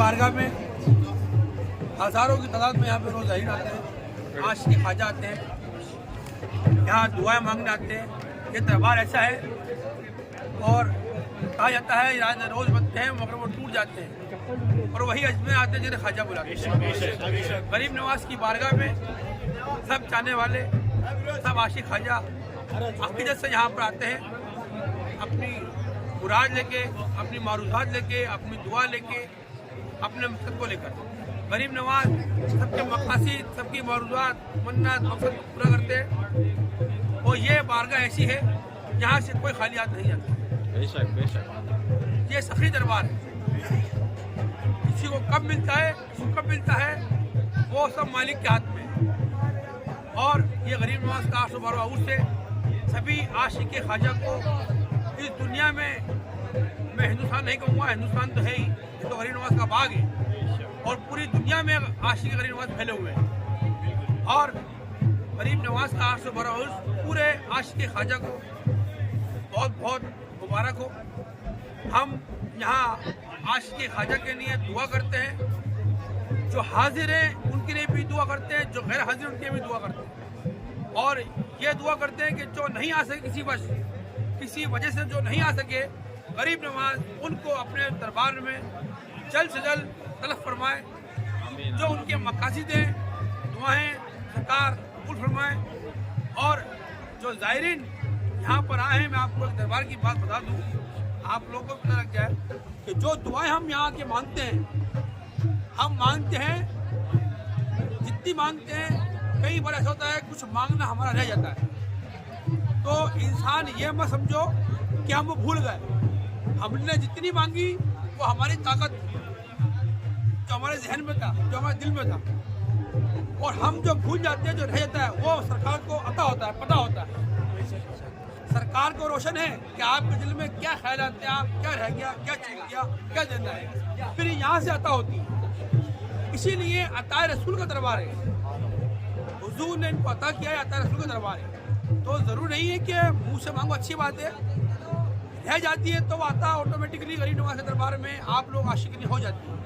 बारगाह में हज़ारों की तादाद में यहाँ पे रोज़ ज़ाहिर आते हैं, आशिक़ ख्वाजा आते हैं, यहाँ दुआएं मांगने आते हैं। ये दरबार ऐसा है और कहा जाता है रोज़ बनते हैं मगर वो टूट जाते हैं और वही अजमेर आते हैं जिन्हें ख्वाजा बुलाते हैं। गरीब नवाज की बारगाह में सब चाहने वाले, सब आशिक़ ख्वाजा अक़ीदत से यहाँ पर आते हैं, अपनी मुराद लेके, अपनी मारूज़ात लेके, अपनी दुआ लेके, अपने मकसद को लेकर। गरीब नवाज सबके मकासद, सबकी मारूज़ात, मन्नत, मकसद को पूरा करते हैं और ये बारगाह ऐसी है यहाँ से कोई खाली हाथ नहीं जाता। बेशक बेशक ये सखी दरबार है, किसी को कब मिलता है, किसी को कब मिलता है, वो सब मालिक के हाथ में है। और ये गरीब नवाज का 812 उर्स से सभी आशिक़ ख्वाजा को इस दुनिया में, मैं हिंदुस्तान नहीं कहूँगा, हिंदुस्तान तो है ही, ये तो गरीब नवाज का बाग है और पूरी दुनिया में आशिक़ गरीब नवाज फैले हुए हैं। और गरीब नवाज का 812 उर्स पूरे आशिक़ ख्वाजा को बहुत बहुत मुबारक हो। हम यहाँ आशिक़ ख्वाजा के लिए दुआ करते हैं, जो हाजिर हैं उनके लिए भी दुआ करते हैं, जो गैर हाजिर उनके लिए भी दुआ करते हैं और ये दुआ करते हैं कि जो नहीं आ सके किसी वजह से जो नहीं आ सके, गरीब नवाज उनको अपने दरबार में जल्द से जल्द तलब फरमाए, जो उनके मकासद हैं, दुआएं सरकार कबूल फरमाए। और जो ज़ायरीन यहाँ पर आए हैं, मैं आपको दरबार की बात बता दूँ, आप लोगों को पता लग जाए कि जो दुआएं हम यहाँ के मांगते हैं, हम मांगते हैं जितनी मांगते हैं, कई बार ऐसा होता है कुछ मांगना हमारा रह जाता है, तो इंसान ये मत समझो कि हम वो भूल गए। हमने जितनी मांगी वो हमारी ताकत, जो हमारे जहन में था, जो हमारे दिल में था, और हम जो भूल जाते हैं, जो रह जाता है, वो सरकार को अता होता है, पता होता है। सरकार को रोशन है कि आपके दिल में क्या ख्याल आते हैं, आप क्या रह गया, क्या छूट गया, क्या देना है, फिर यहाँ से अता होती है। इसीलिए अताए रसूल का दरबार है, हुजूर ने इनको अता किया है, अताए रसूल का दरबार है। तो ज़रूर नहीं है कि मुंह से मांगो, अच्छी बात है, रह जाती है तो वो आता ऑटोमेटिकली गरीब नवाज के दरबार में आप लोग आशिक़ी हो जाती है।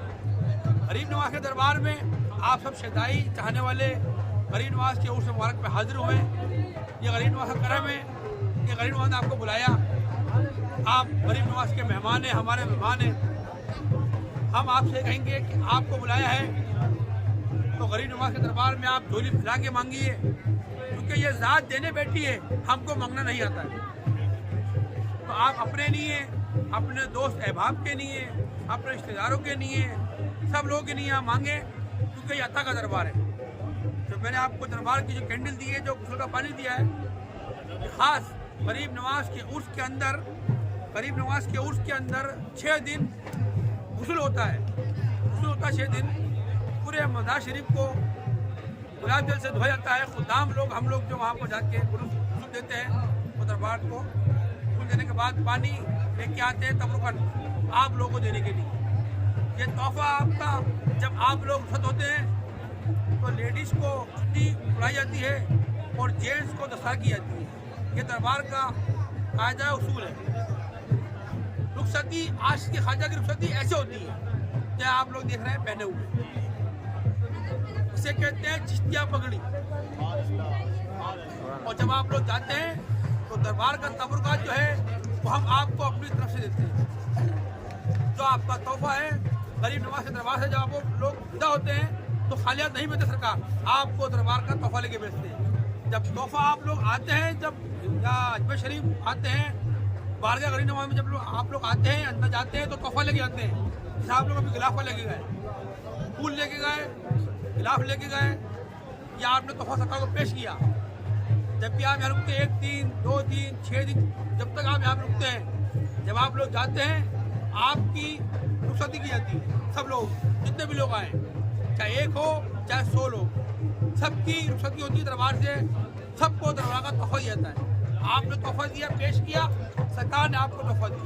गरीब नवाज के दरबार में आप सब शदाई चाहने वाले गरीब नवाज के उर्स मुबारक में हाजिर हुए। ये गरीब नवाज का करम है कि गरीब नवाज ने आपको बुलाया, आप गरीब नवाज के मेहमान हैं, हमारे मेहमान हैं। हम आपसे कहेंगे कि आपको बुलाया है तो गरीब नवाज के दरबार में आप झोली फैला के मांगिए, क्योंकि ये ज़ात देने बैठी है, हमको मांगना नहीं आता है। तो आप अपने लिए, अपने दोस्त अहबाब के लिए, अपने रिश्तेदारों के लिए, सब लोगों के लिए मांगे, क्योंकि ये अता का दरबार है। तो मैंने आपको दरबार की जो कैंडल दी है, जो गुस्ल का पानी दिया है, ख़ास गरीब नवाज के उर्स के अंदर, गरीब नवाज के उर्स के अंदर 6 दिन गुस्ल होता है, 6 दिन पूरे मज़ार शरीफ को गुलाब जल से धोया जाता है। खुदाम लोग, हम लोग जो वहाँ पर जाके गुस्ल देते हैं, वो दरबार को गुस्ल देने के बाद पानी लेके आते हैं तबरुकन आप लोगों को देने के लिए। ये तोहफा आपका, जब आप लोग रुखसत होते हैं तो लेडीज़ को छुट्टी उड़ाई जाती है और जेंट्स को दस्तकार की जाती है। ये दरबार का कायदा उसूल है। रुखसती, आशिक़ ख्वाजा की रुखसती ऐसे होती है, क्या आप लोग देख रहे हैं पहने हुए, इसे कहते हैं चिश्तिया पगड़ी। और जब आप लोग जाते हैं तो दरबार का तबरुकात जो है वो हम आपको अपनी तरफ से देते हैं। जो आपका तोहफा है गरीब नवाज के दरबार से, जब आप लोग विदा होते हैं तो खाली हाथ नहीं भेजते सरकार, आपको दरबार का तोहफा लेके भेजते हैं। जब तोहफा आप लोग आते हैं, जब अजमेर शरीफ आते हैं, बारगाह गरीब नवाज में जब आप लोग आते हैं, अंदर जाते हैं तो तोहफा लेके आते हैं। जैसे आप लोग अभी गिलाफा लेके गए, फूल लेके गए, गिलाफ लेके गए, या आपने तोहफा सरकार को पेश किया। जब भी आप यहाँ रुकते हैं 1 दिन, 2 दिन, 6 दिन, जब तक आप यहाँ रुकते हैं, जब आप लोग जाते हैं आपकी रुखसती की जाती है। सब लोग, जितने भी लोग आए, चाहे 1 हो चाहे 100 लोग, सबकी रुखसती होती है दरबार से, सबको दरबार का तोहफा दिया जाता है। आपने तोहफा दिया, पेश किया, सरकार ने आपको तोहफा दिया।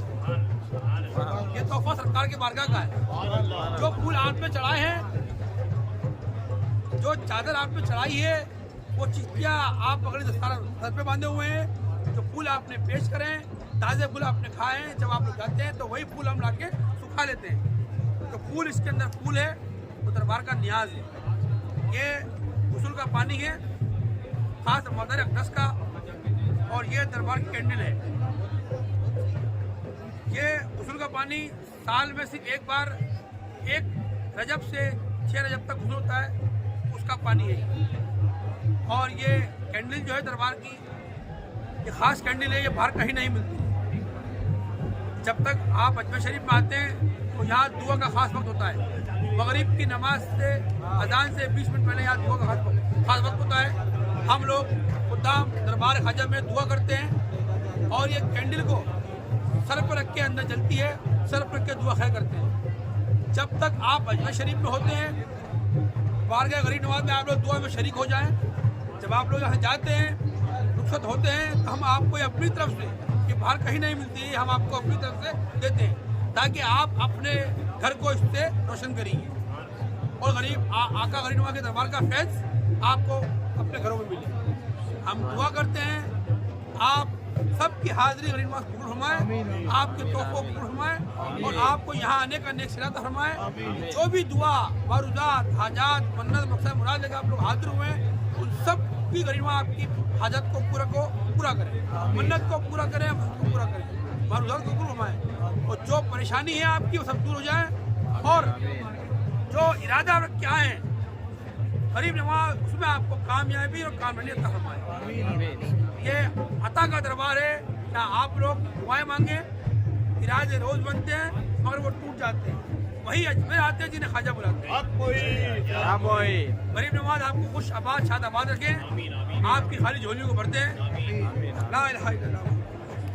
ये तोहफा सरकार के बारगाह का है। जो फूल आप पे चढ़ाए हैं, जो चादर आप पे चढ़ाई है, वो चिश्तिया आप पकड़े सर पे बांधे हुए हैं। जो फूल आपने पेश करें, ताज़े फूल आपने खाए हैं, जब आप लोग जाते हैं तो वही फूल हम लाके सुखा लेते हैं। جو پھول اس کے اندر پھول ہے وہ دربار کا نیاز ہے. یہ غسل کا پانی ہے خاص مادر اقدس کا, اور یہ دربار کی کینڈل ہے. یہ غسل کا پانی سال میں صرف ایک بار 1 رجب سے 6 رجب تک غسل ہوتا ہے, اس کا پانی ہے. اور یہ کینڈل جو ہے دربار کی یہ خاص کینڈل ہے, یہ باہر کہیں نہیں ملتی. جب تک آپ اجمیر شریف میں آتے ہیں تو یہاں دعا کا خاص وقت ہوتا ہے. مغرب کی نماز سے اذان سے 20 منٹ پہلے یہاں دعا کا خاص وقت ہوتا ہے. ہم لوگ خدام دربار خواجہ میں دعا کرتے ہیں, اور یہ کینڈل کو سر پر رکھ کے اندر جلتی ہے, سر پر رکھ کے دعا خیر کرتے ہیں. جب تک آپ اجمیر شریف میں ہوتے ہیں بارگاہ غریب نواز میں آپ لوگ دعا میں شریک ہو جائیں. جب آپ لوگ یہاں جاتے ہیں رخصت ہوتے ہیں تو ہم آپ کو اپنی طرف سے, کہ باہر کہیں نہیں ملتی ہے, ہم آپ کو اپنی طرف سے دیتے ہیں تاکہ آپ اپنے گھر کو اس سے روشن کریں گے, اور غریب آقا غریب نواز کے دربار کا فیض آپ کو اپنے گھروں میں ملے. ہم دعا کرتے ہیں آپ سب کی حاضری غریب نواز قبول فرمائے, آپ کے تحفوں کو قبول فرمائے, اور آپ کو یہاں آنے کا نیک صلات فرمائے. جو بھی دعا معروضات حاجات منت مقصد مراد لے کے آپ لوگ حاضر ہوئے ہیں ان سب کی غریب نواز آپ کی حاجت کو پورا کریں, منت کو پورا کریں, مقصد کو پورا کریں, معروضات کو قبول فرمائیں, اور جو پریشانی ہے آپ کی وہ سب دور ہو جائیں. اور جو ارادہ آپ رکھ کے آئے ہیں غریب نواز اس میں آپ کو کامیابی اور کامیابی عطا فرمائے. یہ عطا کا دربار ہے, یہاں آپ لوگ دعائیں مانگیں, ارادے روز بنتے ہیں مگر وہ ٹوٹ جاتے ہیں. وہی اجمیر آتے ہیں جنہیں خواجہ بلاتے ہیں. غریب نواز آپ کو خوش آباد شاد آباد رکھیں, آپ کی خالی جھولیوں کو بھرتے ہیں. لا الہ الا اللہ.